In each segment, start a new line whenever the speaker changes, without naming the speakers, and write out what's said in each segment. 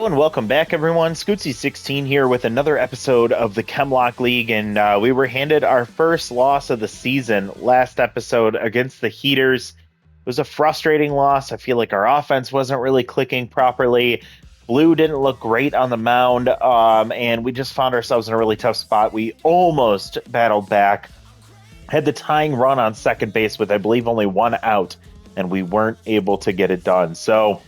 And welcome back, everyone. Scootsy16 here with another episode of the Chem Lock League, and we were handed our first loss of the season last episode against the Heaters. It was a frustrating loss. I feel like our offense wasn't really clicking properly. Blue didn't look great on the mound, and we just found ourselves in a really tough spot. We almost battled back, had the tying run on second base with, I believe, only one out, and we weren't able to get it done. So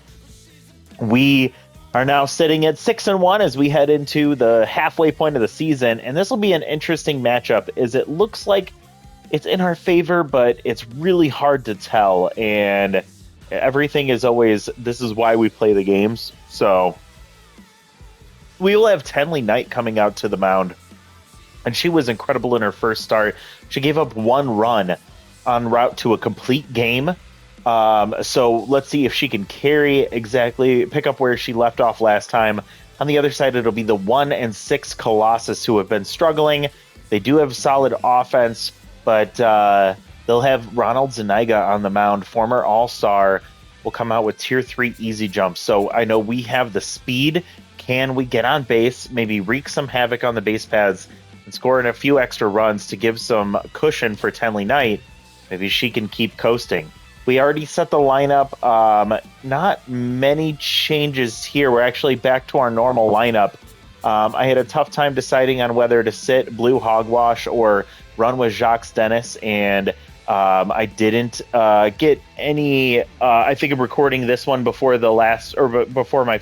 we are now sitting at 6-1 as we head into the halfway point of the season, and this will be an interesting matchup as it looks like it's in our favor, but it's really hard to tell, and everything is always, this is why we play the games. So we will have Tenley Knight coming out to the mound, and she was incredible in her first start. She gave up one run en route to a complete game. So let's see if she can pick up where she left off last time. On the other side, it'll be the 1-6 Colossus who have been struggling. They do have solid offense, but they'll have Ronald Zuniga on the mound, former All-Star, will come out with Tier 3 easy jumps. So I know we have the speed. Can we get on base, maybe wreak some havoc on the base paths, and score in a few extra runs to give some cushion for Tenley Knight? Maybe she can keep coasting. We already set the lineup. Not many changes here. We're actually back to our normal lineup. I had a tough time deciding on whether to sit Blue Hogwash or run with Jacques Dennis, and I didn't get any. I think I'm recording this one before before my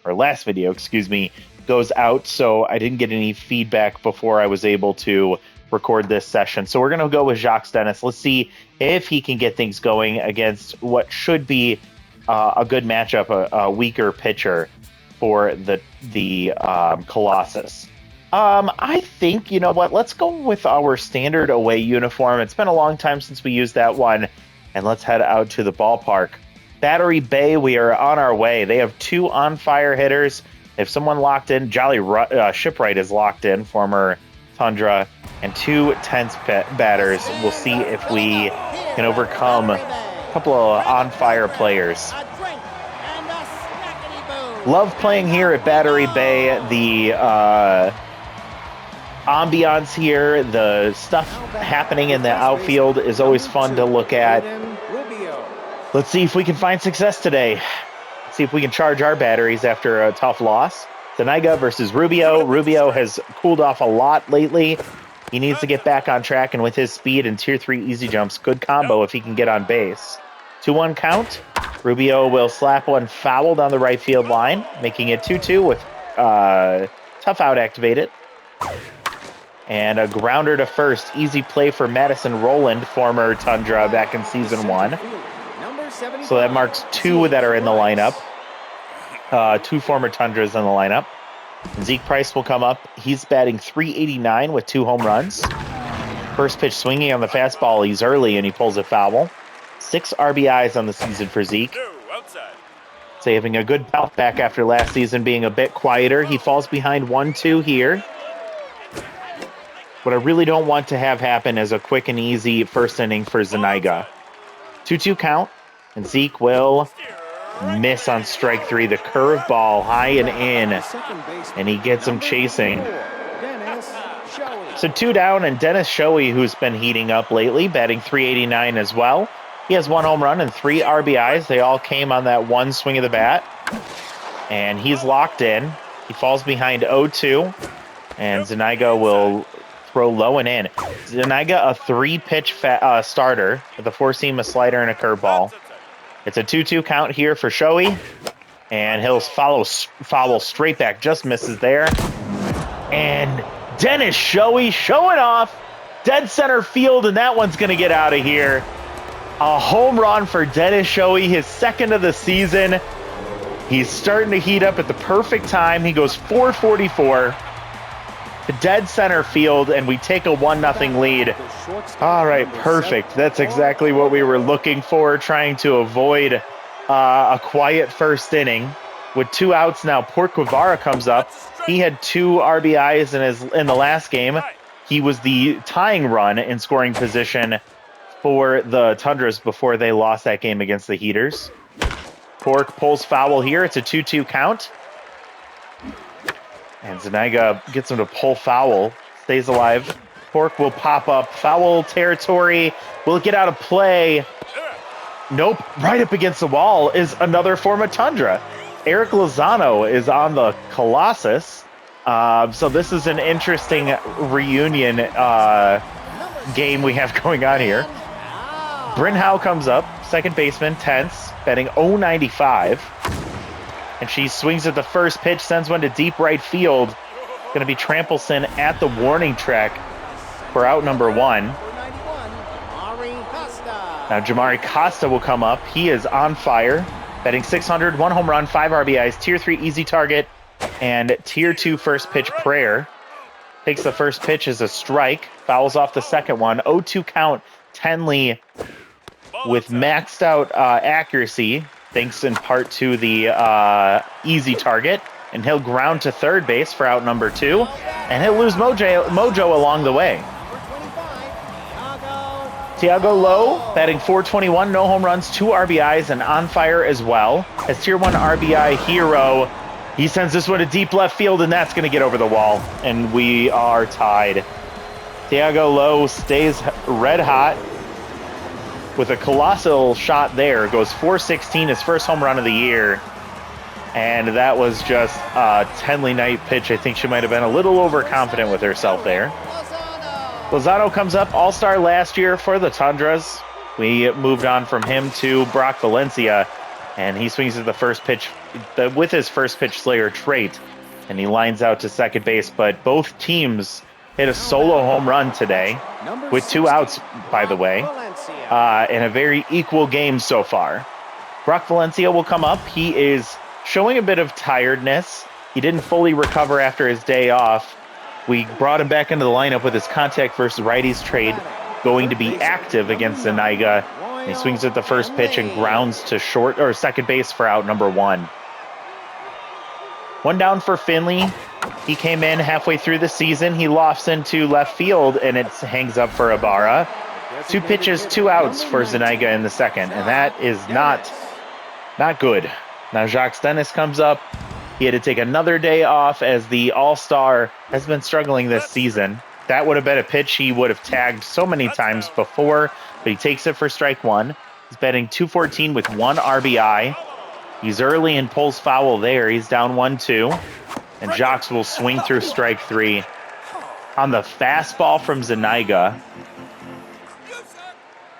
last video, excuse me, goes out. So I didn't get any feedback before I was able to record this session. So we're going to go with Jacques Dennis. Let's see if he can get things going against what should be a good matchup, a weaker pitcher for the Colossus. I think, you know what, let's go with our standard away uniform. It's been a long time since we used that one, and let's head out to the ballpark. Battery Bay, we are on our way. They have two on-fire hitters. If someone locked in, Jolly Shipwright is locked in, former Tundra, and two tense batters. We'll see if we can overcome a couple of on-fire players. Love playing here at Battery Bay. The ambiance here, the stuff happening in the outfield is always fun to look at. Let's see if we can find success today. See if we can charge our batteries after a tough loss. Zuniga versus Rubio. Rubio has cooled off a lot lately. He needs to get back on track, and with his speed and Tier 3 easy jumps, good combo if he can get on base. 2-1 count. Rubio will slap one foul down the right field line, making it 2-2 with tough out activated. And a grounder to first. Easy play for Madison Rowland, former Tundra back in Season 1. So that marks two that are in the lineup. Two former Tundras in the lineup. Zeke Price will come up. He's batting .389 with 2 home runs. First pitch swinging on the fastball. He's early and he pulls a foul. 6 RBIs on the season for Zeke. Saving a good bounce back after last season being a bit quieter. He falls behind 1-2 here. What I really don't want to have happen is a quick and easy first inning for Zuniga. 2-2 count, and Zeke will miss on strike 3. The curveball high and in, and he gets him chasing. So 2 down, and Dennis Shoei, who's been heating up lately, batting .389 as well. He has 1 home run and 3 RBIs. They all came on that one swing of the bat, and he's locked in. He falls behind 0-2, and Zuniga will throw low and in. Zuniga, a 3-pitch starter with a 4-seam, a slider, and a curveball. It's a 2-2 count here for Shoei, and he'll foul straight back. Just misses there. And Dennis Shoei showing off. Dead center field, and that one's going to get out of here. A home run for Dennis Shoei, his second of the season. He's starting to heat up at the perfect time. He goes .444 to dead center field, and we take a 1-0 lead. All right, perfect. That's exactly what we were looking for, trying to avoid a quiet first inning. With 2 outs now, Port Guevara comes up. He had 2 RBIs in the last game. He was the tying run in scoring position for the Tundras before they lost that game against the Heaters. Pork pulls foul here. It's a 2-2 count. And Zuniga gets him to pull foul. Stays alive. Pork will pop up. Foul territory. Will it get out of play? Nope. Right up against the wall is another form of Tundra. Eric Lozano is on the Colossus. So this is an interesting reunion game we have going on here. Bryn Howe comes up, second baseman, tense, batting .095. And she swings at the first pitch, sends one to deep right field. Going to be Trampelson at the warning track for out number 1. Now Jamari Costa will come up. He is on fire, batting .600, 1 home run, 5 RBIs, Tier 3 easy target, and Tier 2 first pitch prayer. Takes the first pitch as a strike, fouls off the second one. 0-2 count, Tenley with maxed out accuracy, thanks in part to the easy target. And he'll ground to third base for out number 2. And he'll lose mojo along the way. Tiago Lowe, batting .421, no home runs, 2 RBIs, and on fire as well. As Tier 1 RBI hero, he sends this one to deep left field, and that's going to get over the wall. And we are tied. Tiago Lowe stays red hot with a colossal shot there. Goes .416, his first home run of the year. And that was just a Tenley night pitch. I think she might have been a little overconfident with herself there. Lozano comes up, all-star last year for the Tundras. We moved on from him to Brock Valencia, and he swings at the first pitch with his first pitch slayer trait, and he lines out to second base. But both teams hit a solo home run today with 2 outs, by the way, in a very equal game so far. Brock Valencia will come up. He is showing a bit of tiredness. He didn't fully recover after his day off. We brought him back into the lineup with his contact versus righties trade going to be active against Zuniga. He swings at the first pitch and grounds to short or second base for out number 1. 1 down for Finley. He came in halfway through the season. He lofts into left field and it hangs up for Ibarra. 2 pitches, 2 outs for Zuniga in the second, and that is not good. Now Jacques Dennis comes up. He had to take another day off as the All-Star has been struggling this season. That would have been a pitch he would have tagged so many times before, but he takes it for strike 1. He's batting .214 with 1 RBI. He's early and pulls foul there. He's down 1-2. And Jacques will swing through strike 3 on the fastball from Zuniga.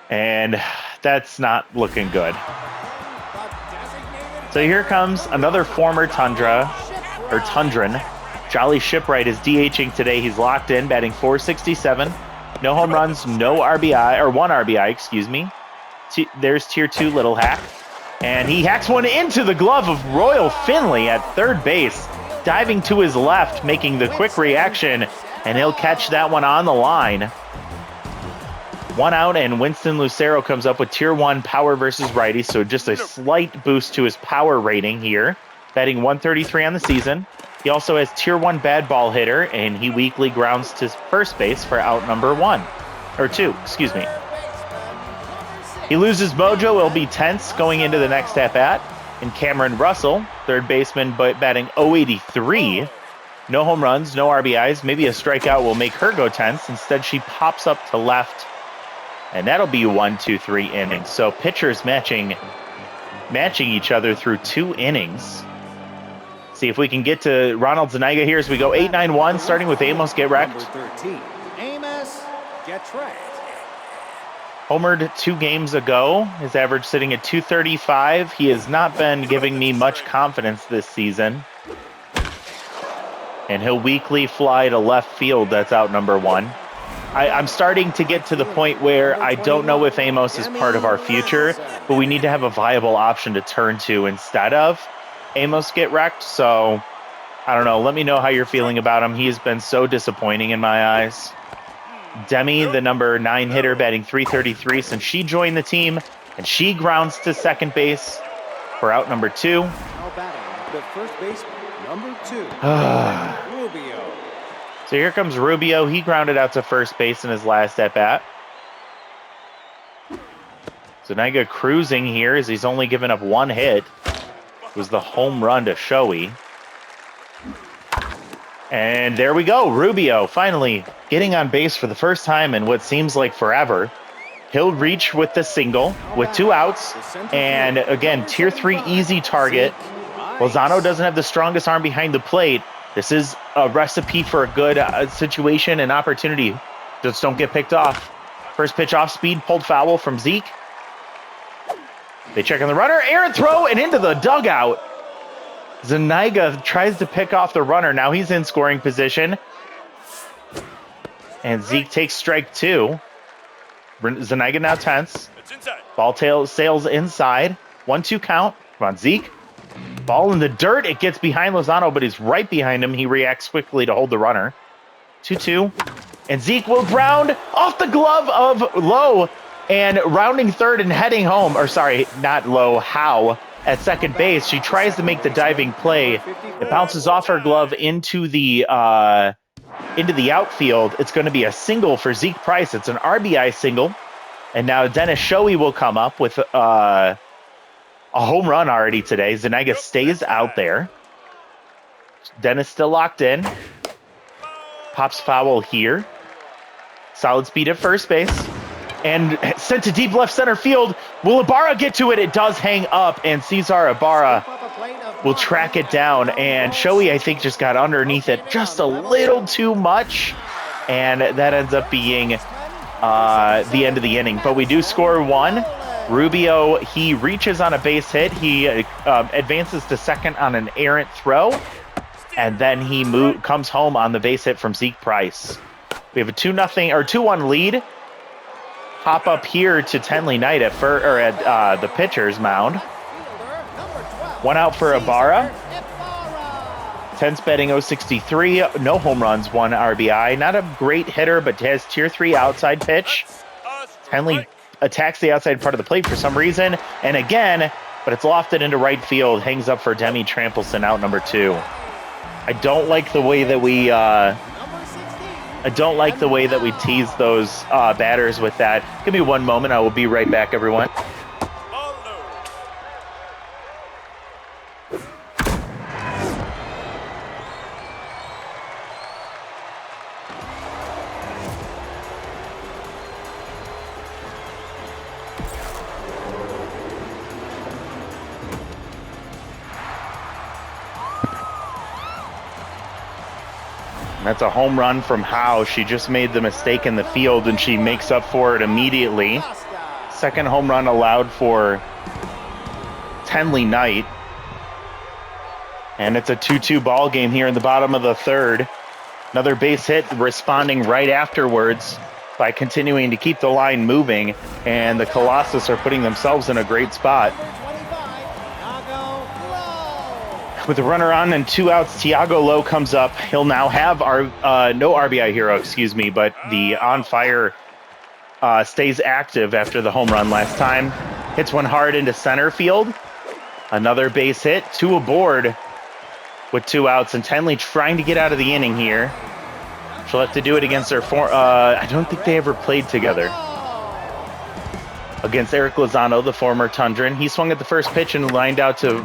And that's not looking good. So here comes another former Tundra, or Tundran. Jolly Shipwright is DHing today. He's locked in, batting .467. No home runs, no RBI, or 1 RBI, excuse me. There's Tier 2 Little Hack. And he hacks one into the glove of Royal Finley at third base, diving to his left, making the quick reaction, and he'll catch that one on the line. 1 out, and Winston Lucero comes up with Tier 1 power versus righty, so just a slight boost to his power rating here. Batting .133 on the season. He also has Tier 1 bad ball hitter, and he weakly grounds to first base for out number 2, excuse me. He loses mojo, will be tense going into the next at-bat. And Cameron Russell, third baseman, but batting .083. No home runs, no RBIs. Maybe a strikeout will make her go tense. Instead, she pops up to left. And that'll be 1, 2, 3 innings. So pitchers matching each other through 2 innings. See if we can get to Ronald Zuniga here as we go 8-9-1, starting with Amos Get Wrecked.
Amos Get Wrecked.
Homered 2 games ago. His average sitting at .235. He has not been giving me much confidence this season. And he'll weakly fly to left field. That's out number 1. I'm starting to get to the point where I don't know if Amos is part of our future, but we need to have a viable option to turn to instead of Amos Get Wrecked. So, I don't know. Let me know how you're feeling about him. He has been so disappointing in my eyes. Demi, the number 9 hitter, batting .333 since she joined the team, and she grounds to second base for out number 2.
Now batting the first baseman, number 2, Rubio.
So here comes Rubio. He grounded out to first base in his last at-bat. Zuniga cruising here as he's only given up 1 hit. was the home run to Shoei. And there we go. Rubio finally getting on base for the first time in what seems like forever. He'll reach with the single with 2 outs. And again, tier 3 easy target. Lozano doesn't have the strongest arm behind the plate. This is a recipe for a good situation and opportunity. Just don't get picked off. First pitch off speed, pulled foul from Zeke. They check on the runner, errant throw, and into the dugout. Zuniga tries to pick off the runner. Now he's in scoring position. And Zeke takes strike 2. Zuniga now tense. Ball sails inside. 1-2 count. Come on, Zeke. Ball in the dirt. It gets behind Lozano, but he's right behind him. He reacts quickly to hold the runner. 2-2. And Zeke will ground off the glove of Lowe. And rounding third and heading home. Or sorry, not Lowe, Howe at second base. She tries to make the diving play. It bounces off her glove into the outfield. It's going to be a single for Zeke Price. It's an RBI single. And now Dennis Shoei will come up with a home run already today. Zuniga stays out there. Dennis still locked in. Pops foul here. Solid speed at first base. And sent to deep left center field. Will Ibarra get to it? It does hang up. And Cesar Ibarra will track it down. And Shoei, I think, just got underneath it just a little too much. And that ends up being the end of the inning. But we do score 1. Rubio, he reaches on a base hit. He advances to second on an errant throw. And then he comes home on the base hit from Zeke Price. We have a 2-1 lead. Hop up here to Tenley Knight at the pitcher's mound. 1 out for Ibarra. Tense betting 063. No home runs, 1 RBI. Not a great hitter, but has tier 3 outside pitch. Tenley attacks the outside part of the plate for some reason. And again, but it's lofted into right field. Hangs up for Demi Trampelson, out number 2. I don't like the way that we tease those batters with that. Give me 1 moment. I will be right back, everyone. That's a home run from Howe. She just made the mistake in the field, and she makes up for it immediately. Second home run allowed for Tenley Knight. And it's a 2-2 ball game here in the bottom of the third. Another base hit responding right afterwards by continuing to keep the line moving. And the Colossus are putting themselves in a great spot. With the runner on and 2 outs, Tiago Lowe comes up. He'll now have our no RBI hero, but the on fire stays active after the home run last time. Hits one hard into center field. Another base hit, 2 aboard with 2 outs, and Tenley trying to get out of the inning here. She'll have to do it against her I don't think they ever played together. Against Eric Lozano, the former Tundran. He swung at the first pitch and lined out to,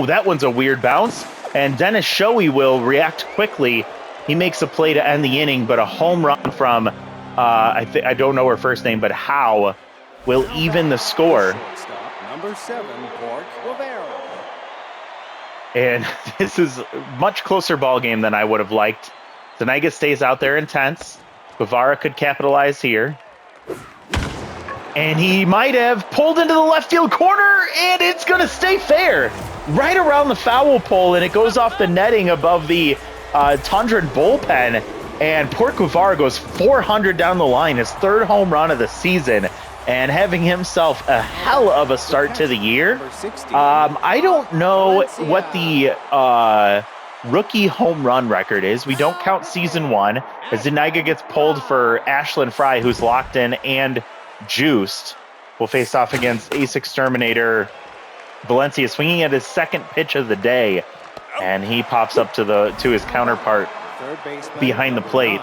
that one's a weird bounce. And Dennis Shoei will react quickly. He makes a play to end the inning, but a home run from, I don't know her first name, but Howe will even the score.
Number 7, Pork Rivera.
And this is a much closer ball game than I would have liked. Zuniga stays out there intense. Guevara could capitalize here. And he might have pulled into the left field corner, and it's going to stay fair. Right around the foul pole, and it goes off the netting above the Tundran bullpen. And Port Guevara goes 400 down the line, his 3rd home run of the season, and having himself a hell of a start to the year. I don't know what the rookie home run record is. We don't count season 1, as Zuniga gets pulled for Ashlyn Fry, who's locked in and juiced. Will face off against Ace Exterminator Valencia, swinging at his 2nd pitch of the day, and he pops up to his counterpart behind the plate.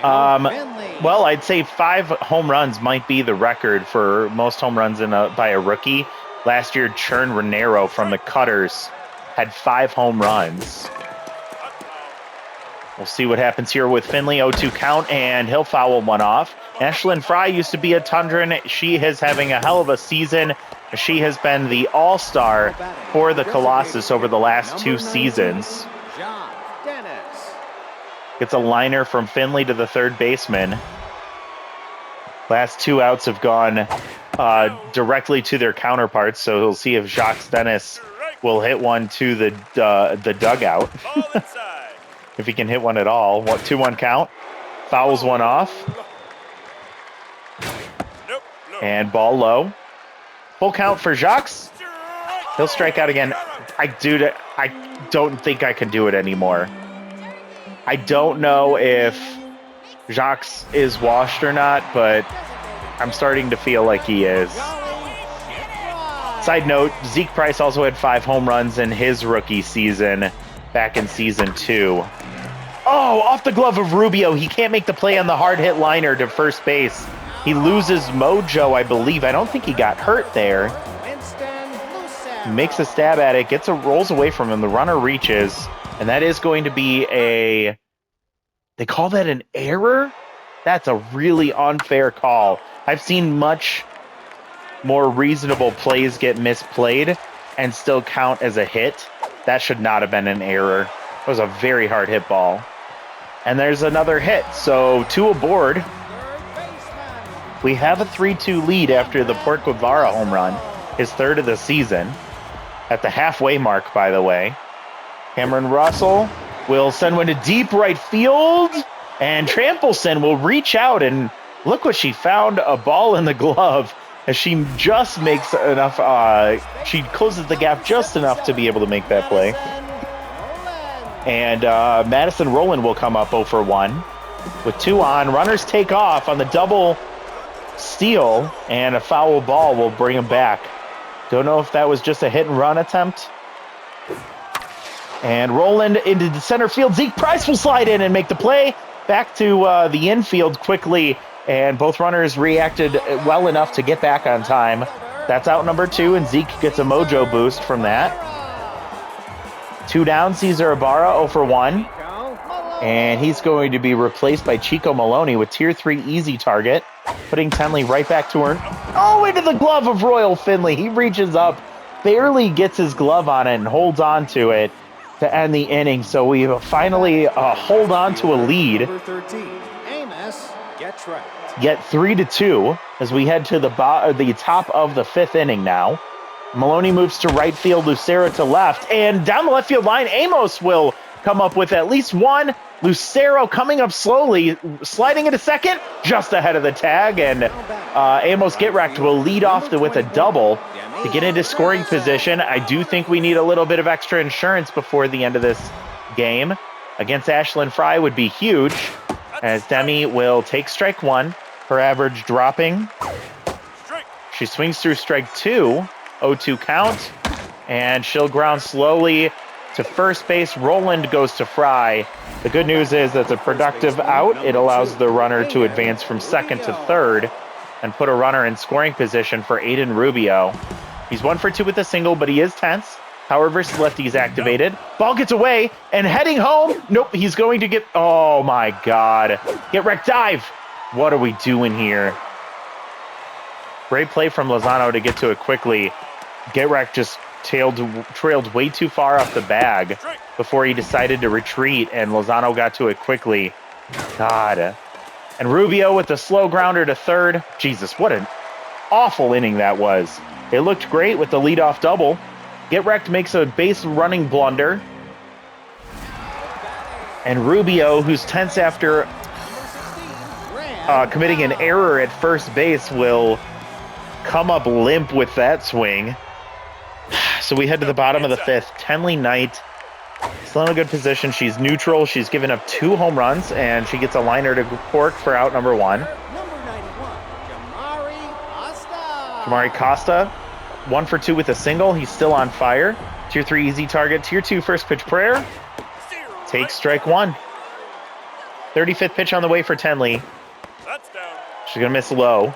Well, I'd say 5 home runs might be the record for most home runs by a rookie. Last year, Chern Renero from the Cutters had 5 home runs. We'll see what happens here with Finley. 0-2 count, and he'll foul one off. Ashlyn Fry used to be a Tundran. She is having a hell of a season. She has been the all-star for the Colossus over the last 2 seasons. Gets a liner from Finley to the third baseman. Last 2 outs have gone directly to their counterparts, so we'll see if Jacques Dennis will hit one to the dugout. If he can hit one at all. 2-1 count. Fouls one off. And ball low. Full count for Jacques. He'll strike out again. I don't think I can do it anymore. I don't know if Jacques is washed or not, but I'm starting to feel like he is. Side note, Zeke Price also had 5 home runs in his rookie season back in season 2. Oh, off the glove of Rubio. He can't make the play on the hard hit liner to first base. He loses mojo, I believe. I don't think he got hurt there. Makes a stab at it, rolls away from him. The runner reaches, and that is going to be they call that an error? That's a really unfair call. I've seen much more reasonable plays get misplayed and still count as a hit. That should not have been an error. It was a very hard hit ball. And there's another hit, so 2 aboard. We have a 3-2 lead after the Port Guevara home run, his 3rd of the season. At the halfway mark, by the way. Cameron Russell will send one to deep right field, and Trampelson will reach out, and look what she found, a ball in the glove, as she just makes enough, she closes the gap just enough to be able to make that play. And Madison Rowland will come up 0 for 1 with 2 on. Runners take off on the double steal, and a foul ball will bring him back. Don't know if that was just a hit and run attempt. And Rowland into the center field. Zeke Price will slide in and make the play. Back to the infield quickly, and both runners reacted well enough to get back on time. That's out number 2, and Zeke gets a mojo boost from that. 2 down, Cesar Ibarra 0 for 1. And he's going to be replaced by Chico Maloney with Tier 3 easy target, putting Tenley right back to her. Oh, into the glove of Royal Finley. He reaches up, barely gets his glove on it, and holds on to it to end the inning. So we finally hold on to a lead.
Number 13, Amos gets right.
Get 3-2 as we head to the top of the 5th inning now. Maloney moves to right field, Lucero to left, and down the left field line, Amos will come up with at least one. Lucero coming up slowly, sliding into second, just ahead of the tag, and Amos Gitrect will lead off with a double to get into scoring position. I do think we need a little bit of extra insurance before the end of this game. Against Ashlyn Fry would be huge, as Demi will take strike 1, her average dropping. She swings through strike 2, 0-2 count, and she'll ground slowly to first base. Rowland goes to Fry. The good news is that's a productive out. It allows the runner to advance from second to third and put a runner in scoring position for Aiden Rubio. He's 1 for 2 with a single, but he is tense. Power versus lefty is activated. Ball gets away, and heading home. Nope, he's going to get... Oh, my God. Get wrecked dive. What are we doing here? Great play from Lozano to get to it quickly. Gitrect just trailed way too far off the bag before he decided to retreat, and Lozano got to it quickly. God. And Rubio with the slow grounder to third. Jesus, what an awful inning that was. It looked great with the leadoff double. Gitrect makes a base running blunder. And Rubio, who's tense after committing an error at first base, will come up limp with that swing. So we head to the bottom of the 5th. Tenley Knight still in a good position. She's neutral. She's given up 2 home runs, and she gets a liner to Cork for out number 1.
Number 91,
Jamari Costa, 1 for 2 with a single. He's still on fire. Tier 3 easy target. Tier 2 first pitch prayer. Takes strike 1. 35th pitch on the way for Tenley. She's going to miss low.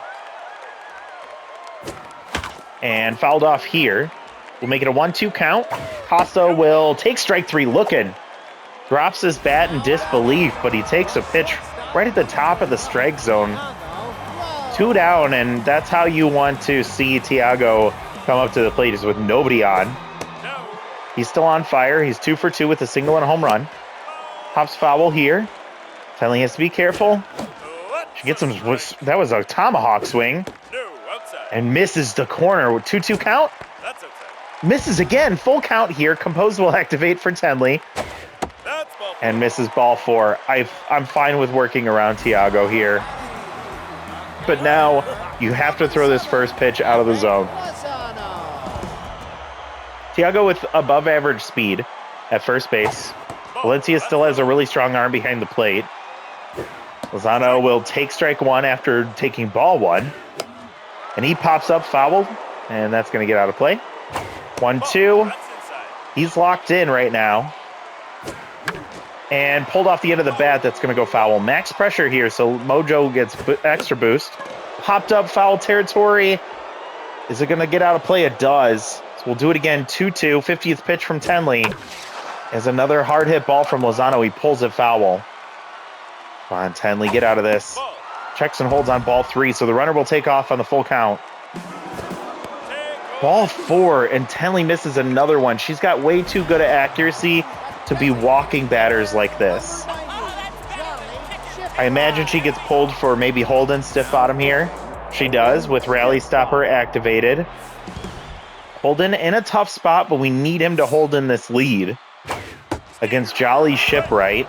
and fouled off here. We'll make it a 1-2 count. Costa will take strike 3 looking. Drops his bat in disbelief, but he takes a pitch right at the top of the strike zone. 2 down, and that's how you want to see Tiago come up to the plate, is with nobody on. He's still on fire. He's 2 for 2 with a single and a home run. Pops foul here. Tenley has to be careful. She gets him. That was a tomahawk swing. And misses the corner. 2-2 count. Misses again. Full count here. Composed will activate for Tenley. And misses ball 4. I'm fine with working around Tiago here. But now you have to throw this first pitch out of the zone. Tiago with above average speed at first base. Valencia still has a really strong arm behind the plate. Lozano will take strike 1 after taking ball 1. And he pops up foul, and that's going to get out of play. 1-2. He's locked in right now. And pulled off the end of the bat, that's going to go foul. Max pressure here, so Mojo gets extra boost. Popped up foul territory. Is it going to get out of play? It does. So we'll do it again. 2-2. 50th pitch from Tenley. As another hard hit ball from Lozano. He pulls it foul. Come on, Tenley, get out of this. Checks and holds on ball 3, so the runner will take off on the full count. Ball 4, and Tenley misses another one. She's got way too good at accuracy to be walking batters like this. I imagine she gets pulled for maybe Holden stiff bottom here. She does, with rally stopper activated. Holden in a tough spot, but we need him to hold in this lead against Jolly Shipwright.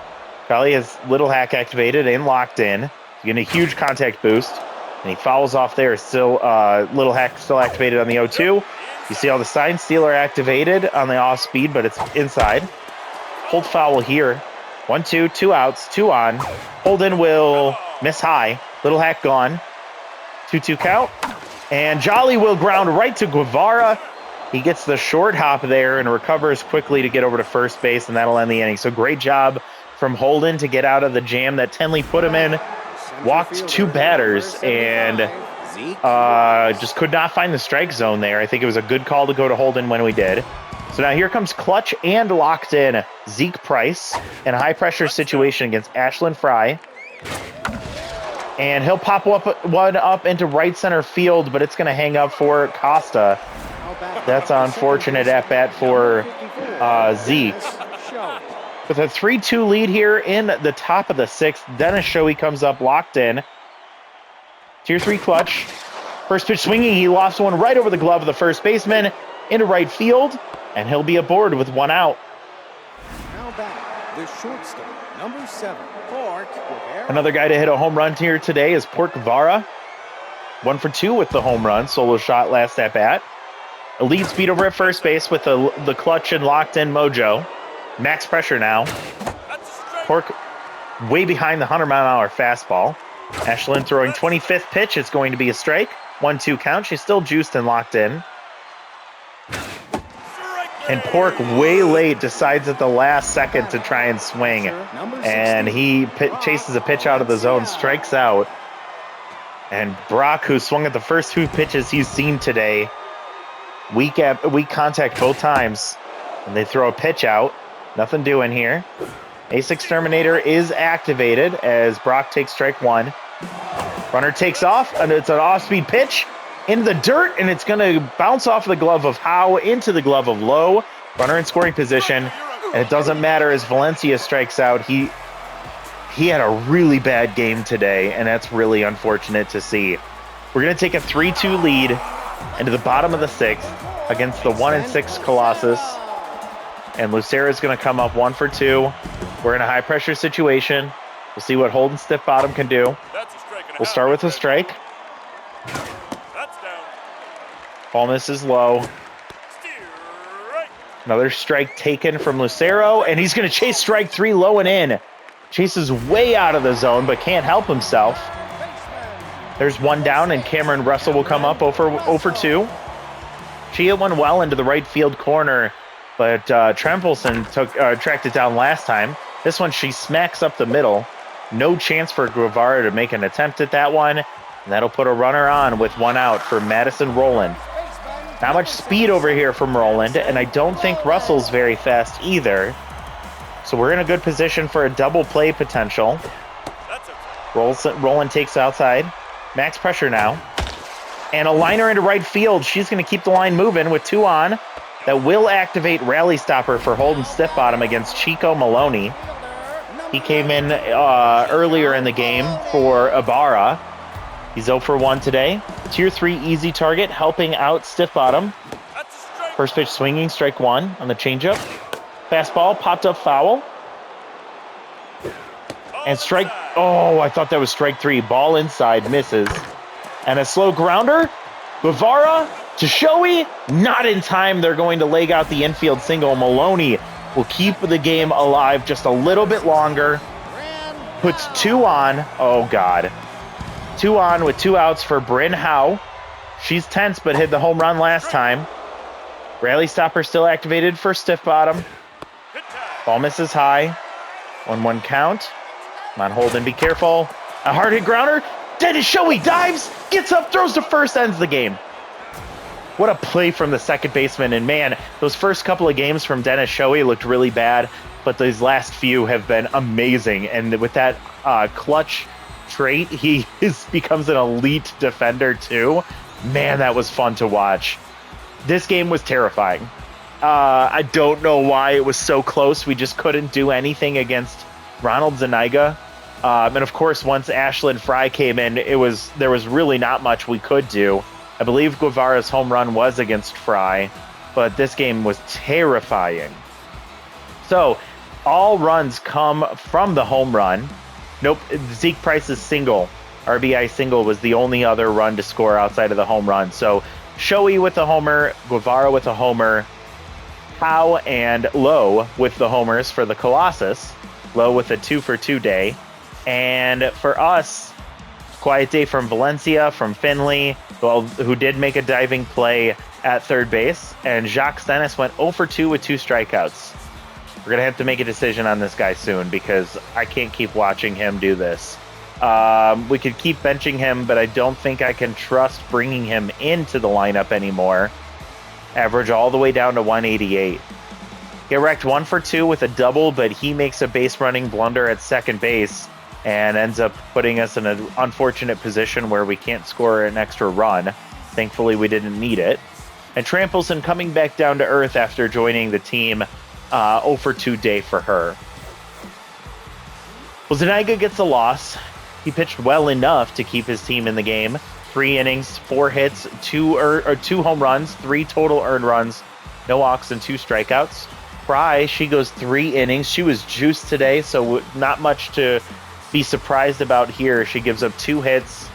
Jolly has Little Hack activated and locked in. Getting a huge contact boost, and he fouls off there. Still, Little Hack still activated on the 0-2. You see all the signs. Stealer activated on the off speed, but it's inside. Hold foul here. 1-2, 2 outs, 2 on. Holden will miss high. Little Hack gone. 2-2 count. And Jolly will ground right to Guevara. He gets the short hop there and recovers quickly to get over to first base, and that'll end the inning. So great job from Holden to get out of the jam that Tenley put him in. Walked 2 batters and just could not find the strike zone there. I think it was a good call to go to Holden when we did. So now here comes clutch and locked in Zeke Price in a high pressure situation against Ashlyn Fry. And he'll pop one up into right center field, but it's going to hang up for Costa. That's unfortunate at bat for Zeke. With a 3-2 lead here in the top of the 6th, Dennis Shoei comes up locked in. Tier 3 clutch. First pitch swinging, he lofts one right over the glove of the first baseman into right field, and he'll be aboard with 1 out.
Now back, the shortstop, number 7, Pork.
Another guy to hit a home run here today is Pork Guevara. 1 for 2 with the home run, solo shot last at bat. A lead speed over at first base with the clutch and locked in Mojo. Max pressure now. Pork way behind the 100-mile-an-hour fastball. Ashlyn throwing 25th pitch. It's going to be a strike. 1-2 count. She's still juiced and locked in. And Pork way late decides at the last second to try and swing. And he chases a pitch out of the zone, strikes out. And Brock, who swung at the first 2 pitches he's seen today, weak contact both times. And they throw a pitch out. Nothing doing here. Ace Exterminator is activated as Brock takes strike 1. Runner takes off, and it's an off-speed pitch into the dirt, and it's going to bounce off the glove of Howe into the glove of Lowe. Runner in scoring position, and it doesn't matter as Valencia strikes out. He had a really bad game today, and that's really unfortunate to see. We're going to take a 3-2 lead into the bottom of the 6th against the 1-6 Colossus. And Lucera's going to come up 1 for 2. We're in a high-pressure situation. We'll see what Holden Stiff Bottom can do. We'll start with a strike. Ball misses low. Another strike taken from Lucero, and he's going to chase strike 3 low and in. Chases way out of the zone, but can't help himself. There's 1 down, and Cameron Russell will come up 0 for 2. She hit one well into the right field corner, but Trempelson tracked it down last time. This one, she smacks up the middle. No chance for Guevara to make an attempt at that one. And that'll put a runner on with 1 out for Madison Rowland. Not much speed over here from Roland, and I don't think Russell's very fast either. So we're in a good position for a double play potential. Roland takes outside. Max pressure now. And a liner into right field. She's going to keep the line moving with 2 on. That will activate Rally Stopper for Holden Stiff Bottom against Chico Maloney. He came in earlier in the game for Ibarra. He's 0 for 1 today. Tier 3 easy target, helping out Stiff Bottom. First pitch swinging, strike 1 on the changeup. Fastball, popped up foul. And strike, oh, I thought that was strike 3. Ball inside, misses. And a slow grounder. Guevara to Shoei, not in time. They're going to leg out the infield single. Maloney will keep the game alive just a little bit longer. Puts 2 on. Oh, God. 2 on with 2 outs for Bryn Howe. She's tense, but hit the home run last time. Rally Stopper still activated for Stiff Bottom. Ball misses high. 1-1 count. Come on, Holden, be careful. A hard hit grounder. Dennis Shoei dives, gets up, throws to first, ends the game. What a play from the second baseman. And man, those first couple of games from Dennis Shoei looked really bad, but these last few have been amazing. And with that clutch trait, he becomes an elite defender too. Man, that was fun to watch. This game was terrifying. I don't know why it was so close. We just couldn't do anything against Ronald Zuniga. And of course, once Ashlyn Fry came in, there was really not much we could do. I believe Guevara's home run was against Fry, but this game was terrifying. So all runs come from the home run. Nope, Zeke Price's single, RBI single, was the only other run to score outside of the home run. So Shoei with a homer, Guevara with a homer, Howe and Lowe with the homers for the Colossus. Lowe with a 2 for 2 day. And for us, quiet day from Valencia, from Finley, who did make a diving play at third base. And Jacques Dennis went 0 for 2 with 2 strikeouts. We're going to have to make a decision on this guy soon because I can't keep watching him do this. We could keep benching him, but I don't think I can trust bringing him into the lineup anymore. Average all the way down to 188. Get wrecked 1 for 2 with a double, but he makes a base running blunder at second base and ends up putting us in an unfortunate position where we can't score an extra run. Thankfully, we didn't need it. And Trampelson coming back down to earth after joining the team. 0 for 2 day for her. Well, Zuniga gets a loss. He pitched well enough to keep his team in the game. 3 innings, 4 hits, 2 home runs, 3 total earned runs, no walks and 2 strikeouts. Fry, she goes 3 innings. She was juiced today, so not much to be surprised about here. She gives up 2 hits,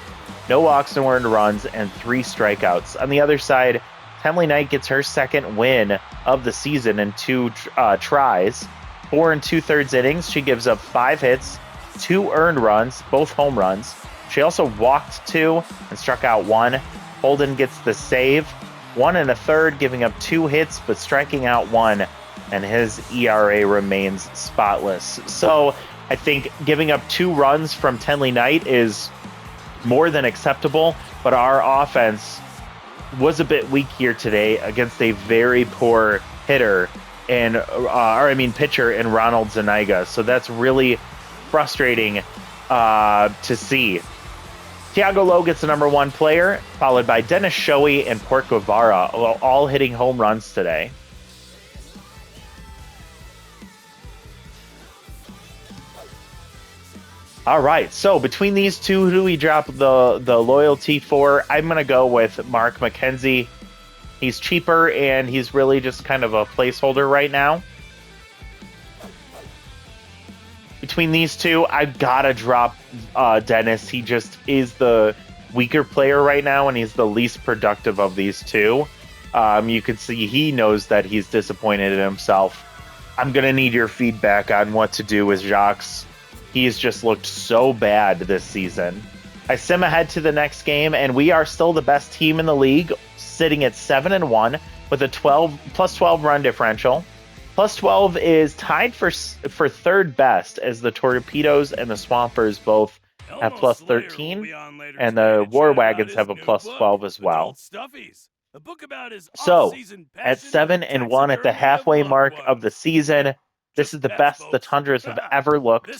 no walks, no earned runs, and 3 strikeouts. On the other side, Temley Knight gets her second win of the season in 2 tries. 4 2/3 innings. She gives up 5 hits, 2 earned runs, both home runs. She also walked 2 and struck out 1. Holden gets the save. 1 1/3, giving up 2 hits, but striking out 1. And his ERA remains spotless. So I think giving up 2 runs from Tenley Knight is more than acceptable, but our offense was a bit weak here today against a very poor hitter pitcher in Ronald Zuniga. So that's really frustrating to see. Tiago Lowe gets the number 1 player, followed by Dennis Shoei and Port Guevara, all hitting home runs today. All right, so between these two, who do we drop the loyalty for? I'm going to go with Mark McKenzie. He's cheaper, and he's really just kind of a placeholder right now. Between these two, I've got to drop Dennis. He just is the weaker player right now, and he's the least productive of these two. You can see he knows that he's disappointed in himself. I'm going to need your feedback on what to do with Jacques. He's just looked so bad this season. I sim ahead to the next game, and we are still the best team in the league, sitting at 7-1 with a plus 12 run differential. Plus 12 is tied for third best, as the Torpedoes and the Swampers both have plus 13, and the War Wagons have a plus 12 as well. So, at 7-1 at the halfway mark of the season, this is the best the Tundras have ever looked.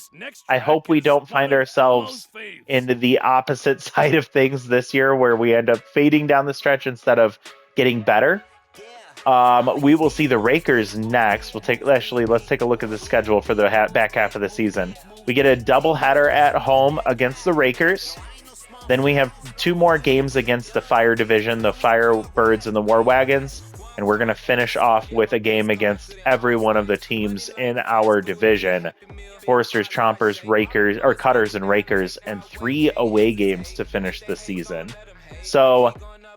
I hope we don't find ourselves into the opposite side of things this year, where we end up fading down the stretch instead of getting better. We will see the Rakers next. Let's take a look at the schedule for the back half of the season. We get a doubleheader at home against the Rakers. Then we have 2 more games against the Fire Division, the Firebirds and the War Wagons. And we're going to finish off with a game against every one of the teams in our division. Foresters, Chompers, Rakers, or Cutters and Rakers, and 3 away games to finish the season. So,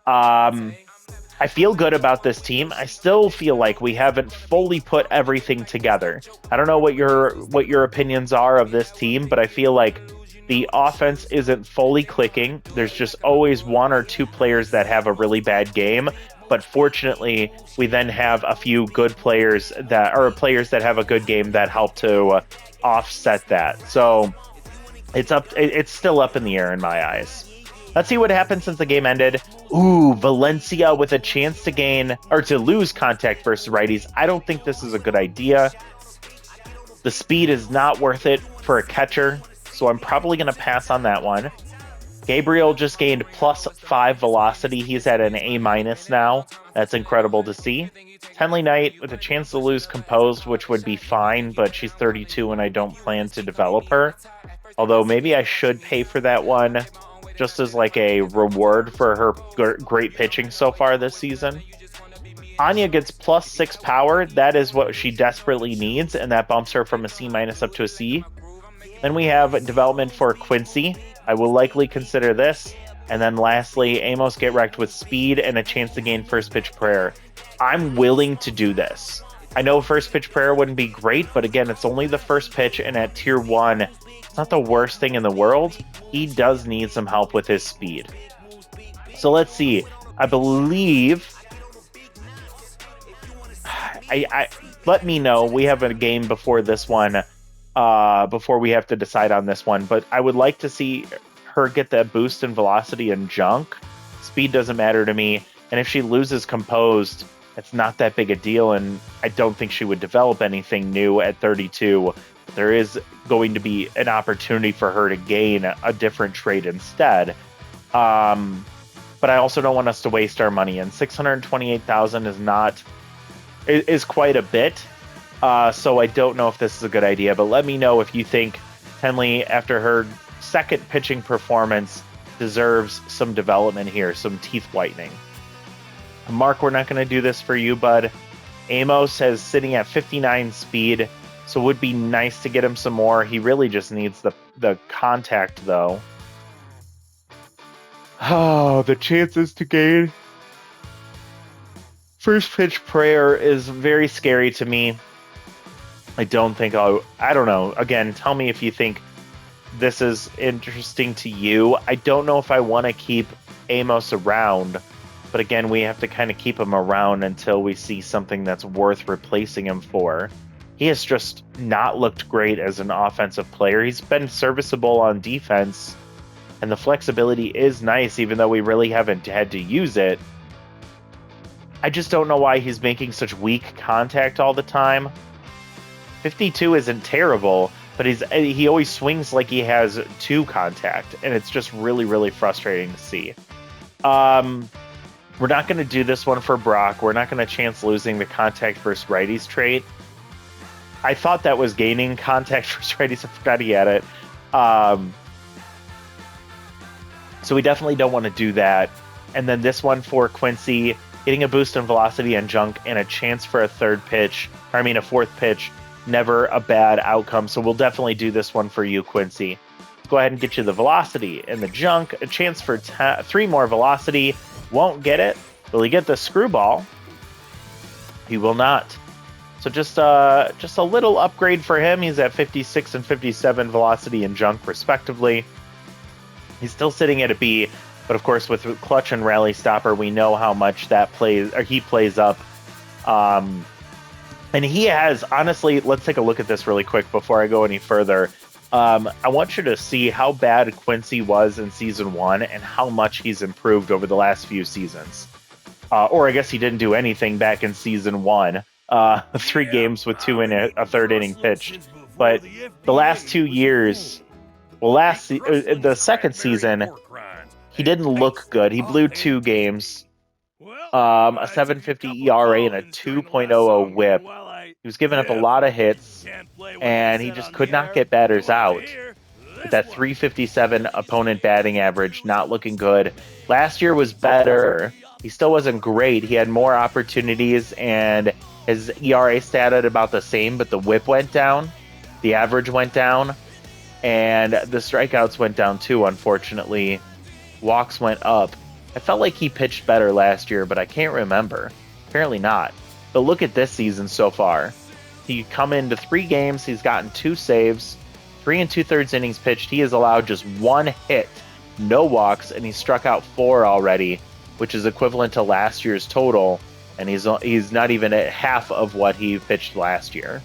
I feel good about this team. I still feel like we haven't fully put everything together. I don't know what your opinions are of this team, but I feel like the offense isn't fully clicking. There's just always 1 or 2 players that have a really bad game. But fortunately, we then have a few good players players that have a good game that help to offset that. So it's still up in the air in my eyes. Let's see what happened since the game ended. Ooh, Valencia with a chance to lose contact versus righties. I don't think this is a good idea. The speed is not worth it for a catcher, so I'm probably going to pass on that one. Gabriel just gained +5 velocity. He's at an A- now. That's incredible to see. Henley Knight with a chance to lose composed, which would be fine, but she's 32 and I don't plan to develop her. Although maybe I should pay for that one just as like a reward for her great pitching so far this season. Anya gets +6 power. That is what she desperately needs, and that bumps her from a C- up to a C. Then we have development for Quincy. I will likely consider this. And then lastly, Amos get wrecked with speed and a chance to gain first pitch prayer. I'm willing to do this. I know first pitch prayer wouldn't be great, but again, it's only the first pitch, and at tier 1, it's not the worst thing in the world. He does need some help with his speed. So let's see. I believe... let me know. We have a game before this one, before we have to decide on this one, but I would like to see her get that boost in velocity and junk. Speed doesn't matter to me, and if she loses composed, it's not that big a deal, and I don't think she would develop anything new at 32. There is going to be an opportunity for her to gain a different trait instead. But I also don't want us to waste our money, and 628,000 is quite a bit. So I don't know if this is a good idea, but let me know if you think Henley, after her second pitching performance, deserves some development here, some teeth whitening. Mark, we're not going to do this for you, bud. Amos is sitting at 59 speed, so it would be nice to get him some more. He really just needs the contact, though. Oh, the chances to gain first pitch prayer is very scary to me. I don't know. Again, tell me if you think this is interesting to you. I don't know if I want to keep Amos around, but again, we have to kind of keep him around until we see something that's worth replacing him for. He has just not looked great as an offensive player. He's been serviceable on defense, and the flexibility is nice, even though we really haven't had to use it. I just don't know why he's making such weak contact all the time. 52 isn't terrible, but he always swings like he has 2 contact, and it's just really, really frustrating to see. We're not going to do this one for Brock. We're not going to chance losing the contact versus righties trait. I thought that was gaining contact versus righties. I forgot he had it. So we definitely don't want to do that. And then this one for Quincy, getting a boost in velocity and junk and a chance for a fourth pitch. Never a bad outcome. So we'll definitely do this one for you, Quincy. Let's go ahead and get you the velocity and the junk, a chance for 3 more velocity. Won't get it. Will he get the screwball? He will not. So just a little upgrade for him. He's at 56 and 57 velocity and junk respectively. He's still sitting at a B, but of course with clutch and rally stopper, we know how much he plays up. And he has, honestly, let's take a look at this really quick before I go any further. I want you to see how bad Quincy was in Season 1 and how much he's improved over the last few seasons. or I guess he didn't do anything back in season 1. 3 games with 2 in a third inning pitched. But the last 2 years, the second season, he didn't look good. He blew 2 games, a 7.50 ERA and a 2.00 WHIP. He was giving up a lot of hits, and he just could not get batters out. With that 357 opponent batting average, not looking good. Last year was better. He still wasn't great. He had more opportunities, and his ERA stat at about the same, but the WHIP went down, the average went down, and the strikeouts went down too, unfortunately. Walks went up. I felt like he pitched better last year, but I can't remember. Apparently not. But look at this season so far. He come into 3 games, he's gotten 2 saves, 3 2/3 innings pitched. He has allowed just 1 hit, no walks, and he struck out 4 already, which is equivalent to last year's total, and he's not even at half of what he pitched last year.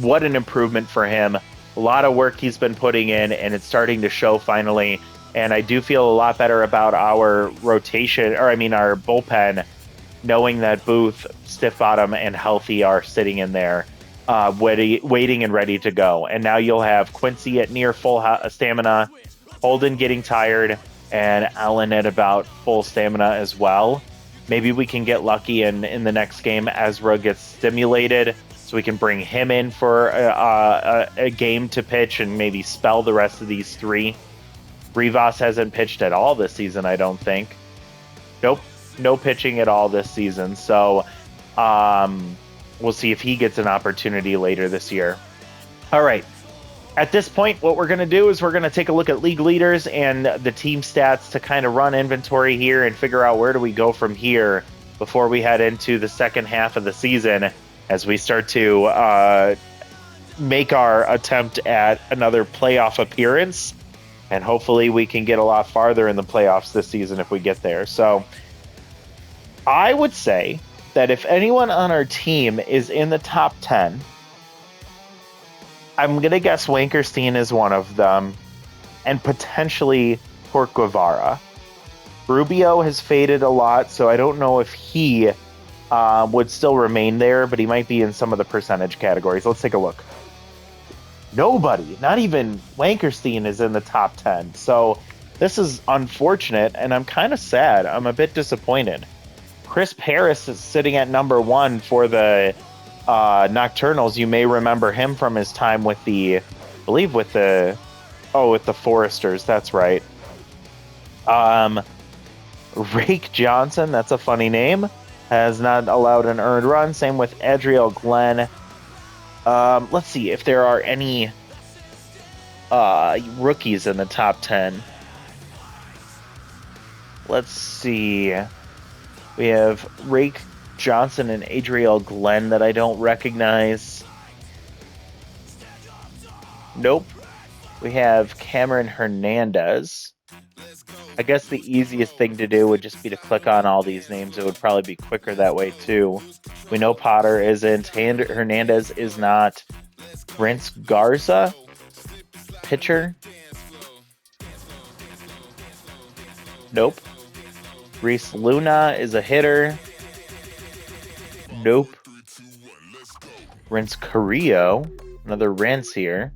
What an improvement for him. A lot of work he's been putting in, and it's starting to show finally. And I do feel a lot better about our rotation, our bullpen, knowing that Booth, Stiff Bottom, and Healthy are sitting in there, waiting and ready to go. And now you'll have Quincy at near full stamina, Holden getting tired, and Allen at about full stamina as well. Maybe we can get lucky and in the next game Ezra gets stimulated, so we can bring him in for a game to pitch and maybe spell the rest of these 3. Rivas hasn't pitched at all this season, I don't think. Nope, no pitching at all this season. So we'll see if he gets an opportunity later this year. All right. At this point, what we're going to do is we're going to take a look at league leaders and the team stats to kind of run inventory here and figure out where do we go from here before we head into the second half of the season as we start to make our attempt at another playoff appearance. And hopefully we can get a lot farther in the playoffs this season if we get there. So I would say that if anyone on our team is in the top 10, I'm going to guess Wankerstein is one of them, and potentially Port Guevara. Rubio has faded a lot, so I don't know if he would still remain there, but he might be in some of the percentage categories. Let's take a look. Nobody, not even Wankerstein, is in the top 10. So this is unfortunate, and I'm kind of sad. I'm a bit disappointed. Chris Harris is sitting at number 1 for the Nocturnals. You may remember him from his time with the Foresters. That's right. Rake Johnson, that's a funny name, has not allowed an earned run. Same with Adriel Glenn. Let's see if there are any rookies in the top 10. Let's see. We have Rake Johnson and Adriel Glenn that I don't recognize. Nope. We have Cameron Hernandez. I guess the easiest thing to do would just be to click on all these names. It would probably be quicker that way too. We know Potter isn't. Hernandez is not. Prince Garza, pitcher. Nope. Reese Luna is a hitter. Nope. Rins Carrillo, another Rins here.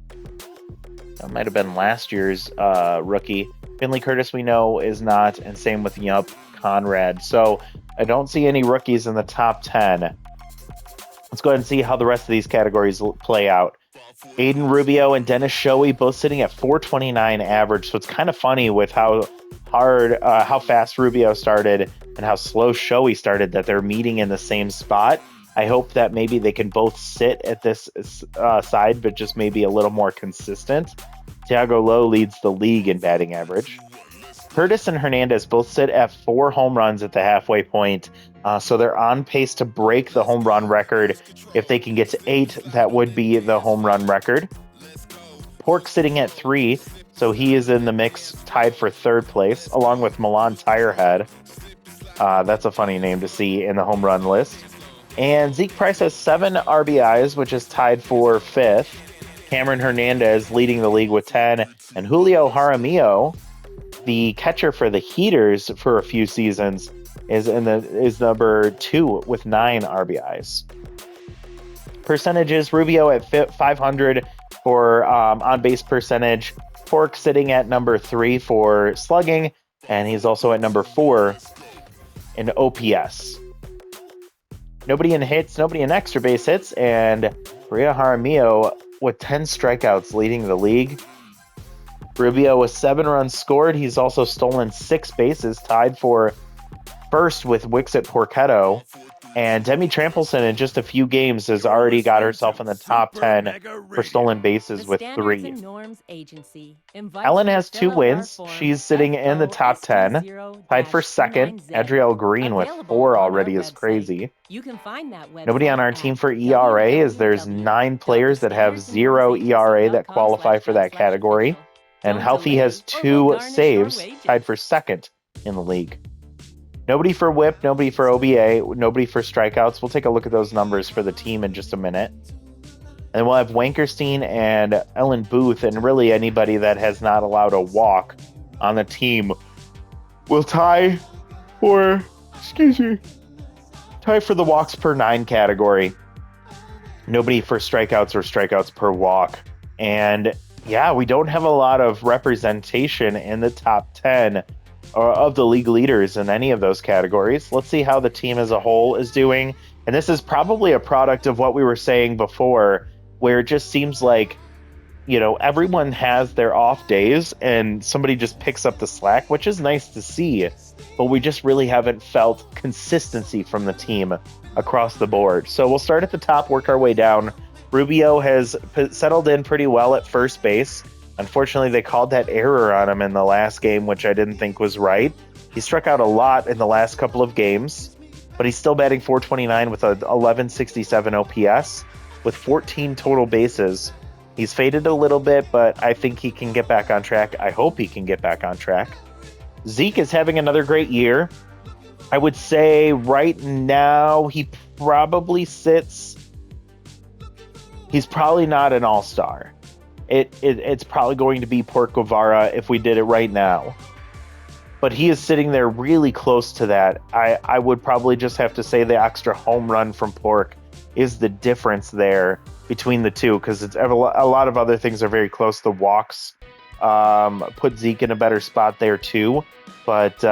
That might have been last year's rookie. Finley Curtis we know is not, and same with Yup Conrad. So I don't see any rookies in the top 10. Let's go ahead and see how the rest of these categories play out. Aiden Rubio and Dennis Shoei both sitting at 429 average. So it's kind of funny with how fast Rubio started and how slow Shoei started that they're meeting in the same spot. I hope that maybe they can both sit at this side, but just maybe a little more consistent. Tiago Lowe leads the league in batting average. Curtis and Hernandez both sit at 4 home runs at the halfway point. So they're on pace to break the home run record. If they can get to 8, that would be the home run record. Pork sitting at 3, so he is in the mix, tied for 3rd place, along with Milan Tirehead. That's a funny name to see in the home run list. And Zeke Price has 7 RBIs, which is tied for 5th. Cameron Hernandez leading the league with 10. And Julio Jaramillo, the catcher for the Heaters for a few seasons, is number 2 with 9 RBIs. Percentages: Rubio at 500 for on-base percentage. Pork sitting at number 3 for slugging, and he's also at number 4 in OPS. Nobody in hits, nobody in extra base hits, and Maria Jaramillo with 10 strikeouts leading the league. Rubio with 7 runs scored. He's also stolen 6 bases, tied for first with Wixit Porchetto. And Demi Trampleson in just a few games has already got herself in the top 10 for stolen bases with 3. Ellen has 2 wins. She's sitting in the top 10, tied for second. Adrielle Green with 4 already is crazy. Nobody on our team for ERA, as there's 9 players that have 0 ERA that qualify for that category. And Healthy has 2 saves, tied for second in the league. Nobody for whip, nobody for OBA, nobody for strikeouts. We'll take a look at those numbers for the team in just a minute. And we'll have Wankerstein and Ellen Booth, and really anybody that has not allowed a walk on the team will tie for the walks per 9 category. Nobody for strikeouts or strikeouts per walk. And yeah, we don't have a lot of representation in the top 10 of the league leaders in any of those categories. Let's see how the team as a whole is doing. And this is probably a product of what we were saying before, where it just seems like, everyone has their off days and somebody just picks up the slack, which is nice to see, but we just really haven't felt consistency from the team across the board. So we'll start at the top, work our way down. Rubio has settled in pretty well at first base. Unfortunately, they called that error on him in the last game, which I didn't think was right. He struck out a lot in the last couple of games, but he's still batting .429 with a 1167 OPS with 14 total bases. He's faded a little bit, but I think he can get back on track. I hope he can get back on track. Zeke is having another great year. I would say right now he probably sits... He's probably not an all-star. It's probably going to be Pork Guevara if we did it right now. But he is sitting there really close to that. I would probably just have to say the extra home run from Pork is the difference there between the two, because a lot of other things are very close. The walks put Zeke in a better spot there too. But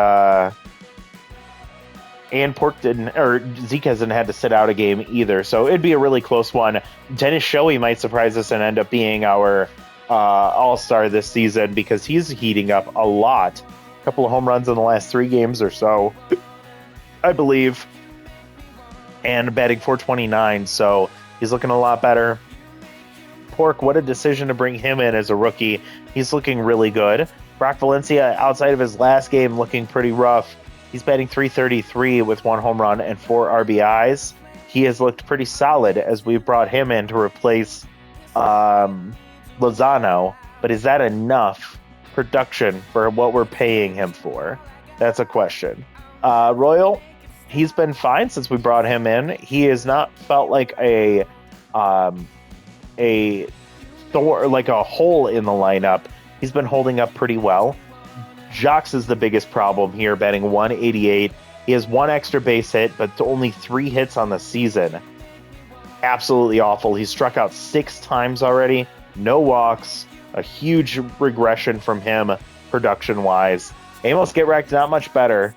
and Zeke hasn't had to sit out a game either, so it'd be a really close one. Dennis Shoei might surprise us and end up being our all-star this season, because he's heating up a lot. A couple of home runs in the last 3 games or so, I believe, and batting .429, so he's looking a lot better. Pork, what a decision to bring him in as a rookie. He's looking really good. Brock Valencia, outside of his last game, looking pretty rough. He's batting .333 with 1 home run and 4 RBIs. He has looked pretty solid as we've brought him in to replace Lozano. But is that enough production for what we're paying him for? That's a question. Royal, he's been fine since we brought him in. He has not felt like a hole in the lineup. He's been holding up pretty well. Jocks is the biggest problem here, batting .188. He has 1 extra base hit, but only 3 hits on the season. Absolutely awful. He's struck out 6 times already. No walks. A huge regression from him production-wise. Amos Getrick, not much better.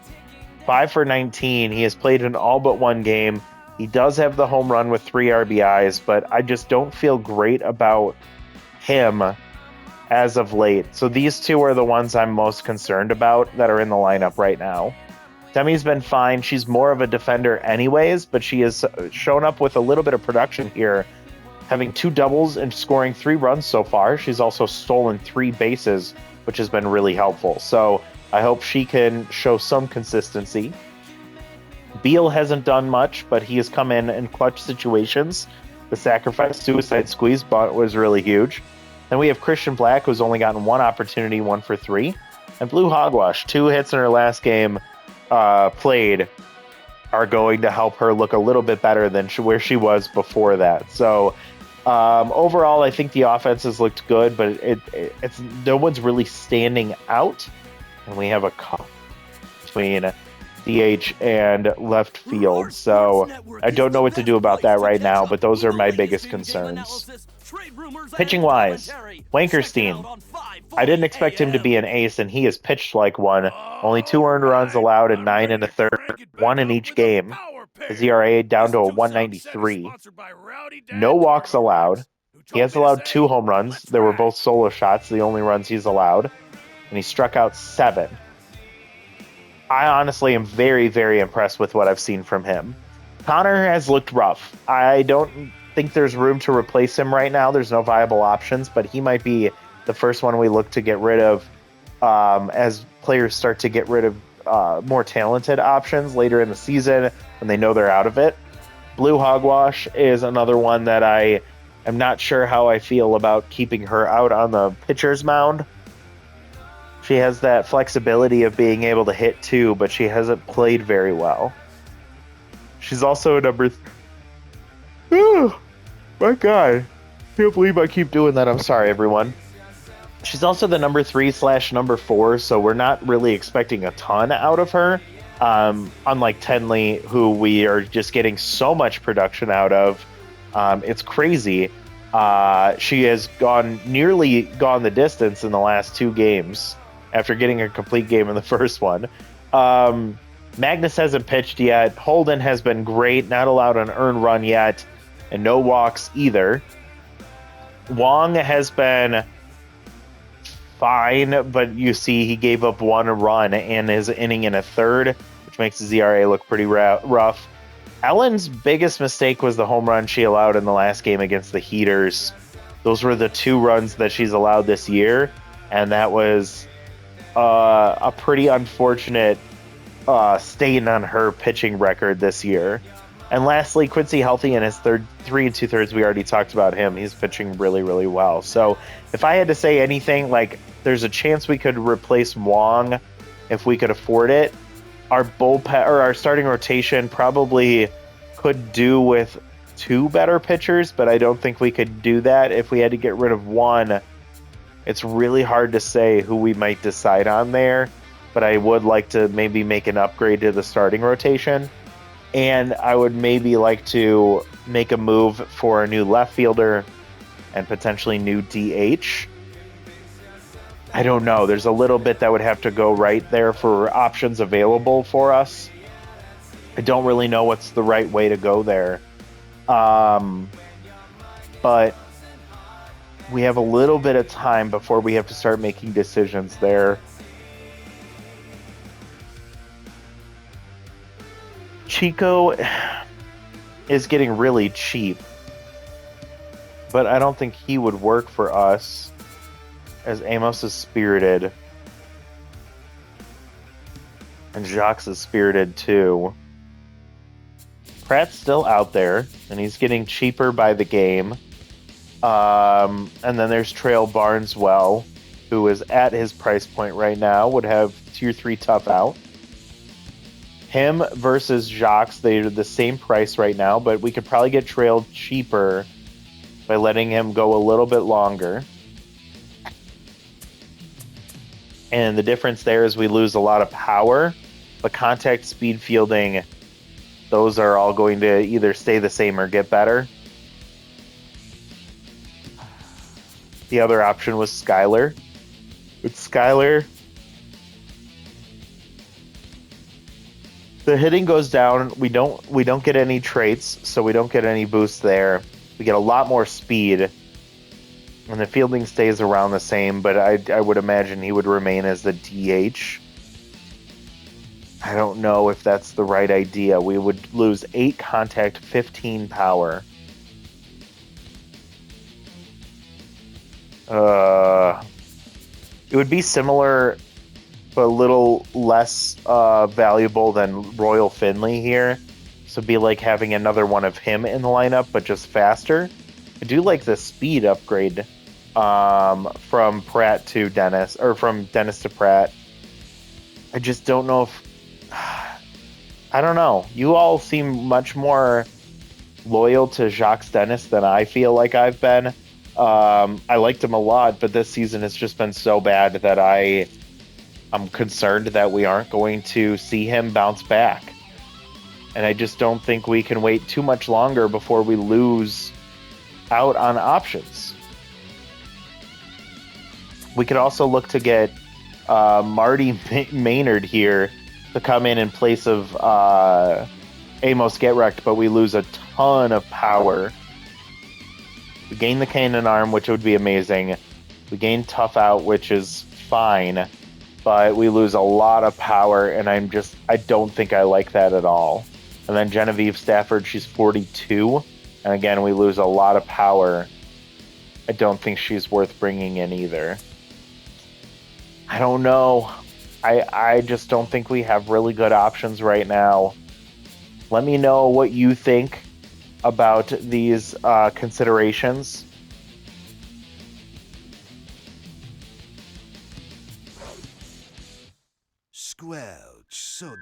5 for 19. He has played in all but 1 game. He does have the home run with 3 RBIs, but I just don't feel great about him as of late. So these 2 are the ones I'm most concerned about that are in the lineup right now. Demi's been fine. She's more of a defender anyways, but she has shown up with a little bit of production here, having 2 doubles and scoring 3 runs so far. She's also stolen 3 bases, which has been really helpful. So I hope she can show some consistency. Beal hasn't done much, but he has come in clutch situations. The sacrifice suicide squeeze bunt was really huge. Then we have Christian Black, who's only gotten 1 opportunity, 1 for 3. And Blue Hogwash, 2 hits in her last game played, are going to help her look a little bit better than where she was before that. So overall, I think the offense has looked good, but it's no one's really standing out. And we have a cup between DH and left field. So I don't know what to do about that right now, but those are my biggest concerns. Pitching-wise, Wankerstein. I didn't expect him to be an ace, and he has pitched like one. Only 2 earned runs allowed and 9 1/3, 1 in each game. His ERA down to a 193. No walks allowed. He has allowed 2 home runs. They were both solo shots, the only runs he's allowed. And he struck out 7. I honestly am very, very impressed with what I've seen from him. Connor has looked rough. I don't think there's room to replace him right now. There's no viable options, but he might be the first one we look to get rid of as players start to get rid of more talented options later in the season when they know they're out of it. Blue Hogwash is another one that I am not sure how I feel about keeping her out on the pitcher's mound. She has that flexibility of being able to hit too, but she hasn't played very well. She's also a number... Oh, my God. I can't believe I keep doing that. I'm sorry, everyone. She's also the number 3/number 4, so we're not really expecting a ton out of her. Unlike Tenley, who we are just getting so much production out of. It's crazy. She has nearly gone the distance in the last 2 games after getting a complete game in the first one. Magnus hasn't pitched yet. Holden has been great, not allowed an earned run yet, and no walks either. Wong has been fine, but you see he gave up 1 run in his inning and a third, which makes his ERA look pretty rough. Ellen's biggest mistake was the home run she allowed in the last game against the Heaters. Those were the 2 runs that she's allowed this year, and that was a pretty unfortunate stain on her pitching record this year. And lastly, Quincy Healthy in his 3 2/3, we already talked about him. He's pitching really, really well. So if I had to say anything, like, there's a chance we could replace Wong if we could afford it. Our bullpen or our starting rotation probably could do with 2 better pitchers, but I don't think we could do that if we had to get rid of one. It's really hard to say who we might decide on there, but I would like to maybe make an upgrade to the starting rotation. And I would maybe like to make a move for a new left fielder and potentially new DH. I don't know. There's a little bit that would have to go right there for options available for us. I don't really know what's the right way to go there. But we have a little bit of time before we have to start making decisions there. Chico is getting really cheap, but I don't think he would work for us, as Amos is spirited and Jacques is spirited too. Pratt's still out there and he's getting cheaper by the game. And then there's Trail Barneswell, who is at his price point right now, would have tier 3 tough out. Him versus Jacques, they're the same price right now, but we could probably get Trail cheaper by letting him go a little bit longer. And the difference there is we lose a lot of power, but contact, speed, fielding, those are all going to either stay the same or get better. The other option was Skyler. With Skyler, the hitting goes down. We don't get any traits, so we don't get any boost there. We get a lot more speed, and the fielding stays around the same, but I would imagine he would remain as the DH. I don't know if that's the right idea. We would lose 8 contact, 15 power. It would be similar, but a little less valuable than Royal Finley here. So it'd be like having another one of him in the lineup, but just faster. I do like the speed upgrade from Pratt to Dennis, or from Dennis to Pratt. I just don't know if... I don't know. You all seem much more loyal to Jacques Dennis than I feel like I've been. I liked him a lot, but this season has just been so bad that I'm concerned that we aren't going to see him bounce back. And I just don't think we can wait too much longer before we lose out on options. We could also look to get Marty Maynard here to come in place of Amos Get Wrecked, but we lose a ton of power. We gain the cannon arm, which would be amazing. We gain tough out, which is fine, but we lose a lot of power, and I don't think I like that at all. And then Genevieve Stafford, she's 42, and again, we lose a lot of power. I don't think she's worth bringing in either. I don't know. I just don't think we have really good options right now. Let me know what you think about these considerations.
Squelch soda.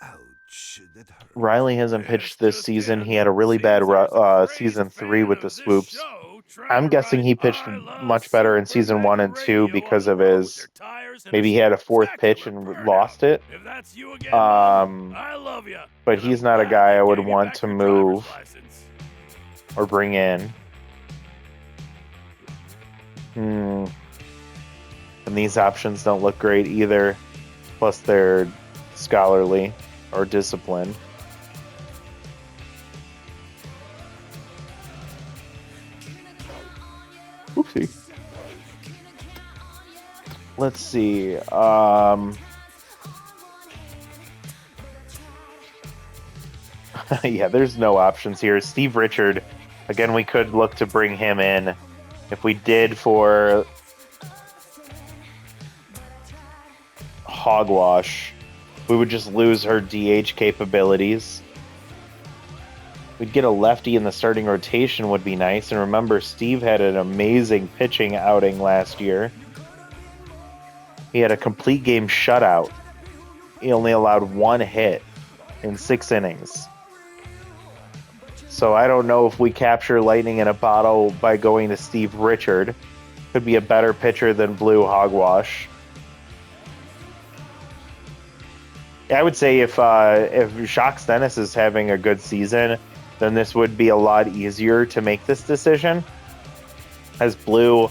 Ouch, that hurt.
Riley hasn't pitched this season. He had a really bad season 3 with the swoops. I'm guessing he pitched much better in season 1 and 2 because of his... Maybe he had a fourth pitch and lost it. But he's not a guy I would want to move or bring in. And these options don't look great either. Plus they're scholarly or disciplined. Oopsie. Let's see. Yeah, there's no options here. Steve Richard, again, we could look to bring him in. If we did for Hogwash, we would just lose her DH capabilities. We'd get a lefty in the starting rotation would be nice. And remember, Steve had an amazing pitching outing last year. He had a complete game shutout. He only allowed 1 hit in 6 innings. So I don't know if we capture lightning in a bottle by going to Steve Richard. Could be a better pitcher than Blue Hogwash. I would say if Jacques Dennis is having a good season, then this would be a lot easier to make this decision, as Blue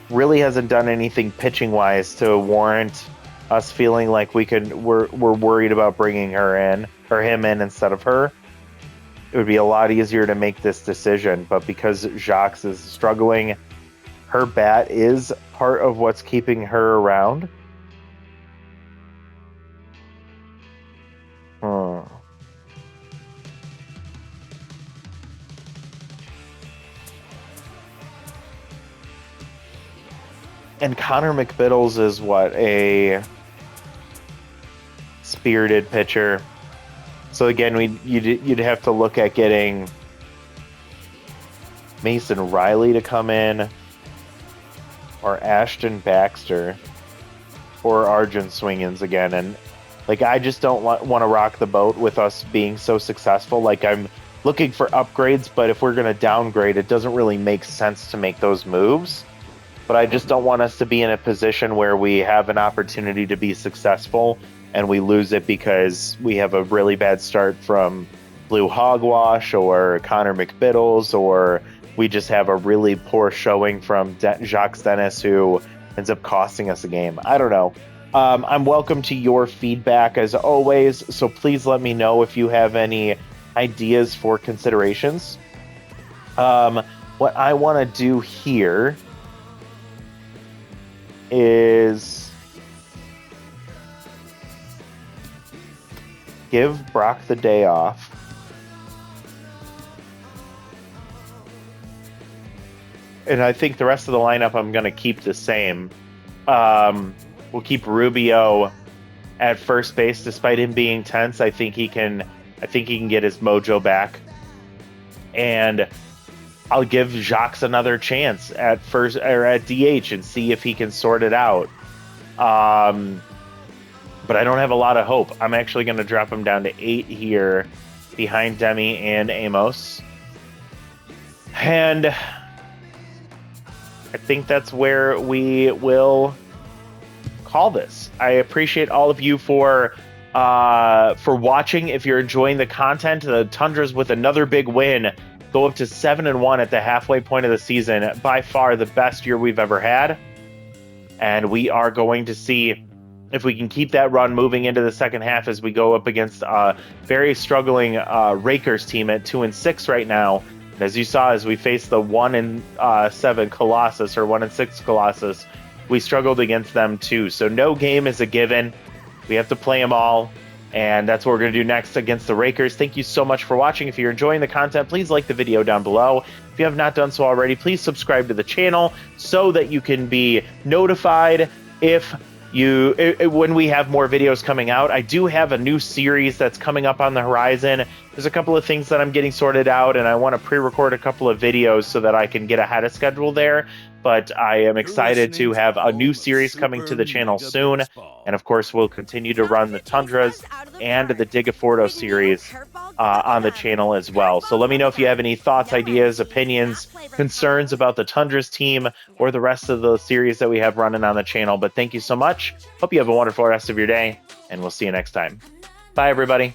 really hasn't done anything pitching wise to warrant us feeling like we're worried about bringing her in or him in instead of her. It would be a lot easier to make this decision, but because Jacques is struggling, her bat is part of what's keeping her around. And Connor McBiddles is what? A spirited pitcher. So again, you'd have to look at getting Mason Riley to come in, or Ashton Baxter, or Arjun Swingins again. And like, I just don't want to rock the boat with us being so successful. Like, I'm looking for upgrades, but if we're going to downgrade, it doesn't really make sense to make those moves. But I just don't want us to be in a position where we have an opportunity to be successful and we lose it because we have a really bad start from Blue Hogwash or Connor McBiddles, or we just have a really poor showing from Jacques Dennis who ends up costing us a game. I don't know. I'm welcome to your feedback as always, so please let me know if you have any ideas for considerations. What I want to do here is give Brock the day off. And I think the rest of the lineup I'm going to keep the same. We'll keep Rubio at first base despite him being tense. I think he can get his mojo back. And I'll give Jacques another chance at first or at DH and see if he can sort it out. But I don't have a lot of hope. I'm actually going to drop him down to 8 here behind Demi and Amos. And I think that's where we will call this. I appreciate all of you for watching. If you're enjoying the content, the Tundras with another big win, go up to 7-1 at the halfway point of the season. By far the best year we've ever had. And we are going to see if we can keep that run moving into the second half as we go up against a very struggling Rakers team at 2-6 right now. And as you saw, as we faced the 1-7 Colossus, or 1-6 Colossus, we struggled against them too. So no game is a given. We have to play them all. And that's what we're going to do next against the Rakers. Thank you so much for watching. If you're enjoying the content, please like the video down below. If you have not done so already, please subscribe to the channel so that you can be notified when we have more videos coming out. I do have a new series that's coming up on the horizon. There's a couple of things that I'm getting sorted out, and I want to pre-record a couple of videos so that I can get ahead of schedule there. But I am excited to have a new series coming to the channel soon. And of course, we'll continue to run the Tundras and the Digafordo series on the channel as well. So let me know if you have any thoughts, ideas, opinions, concerns about the Tundras team or the rest of the series that we have running on the channel. But thank you so much. Hope you have a wonderful rest of your day, and we'll see you next time. Bye, everybody.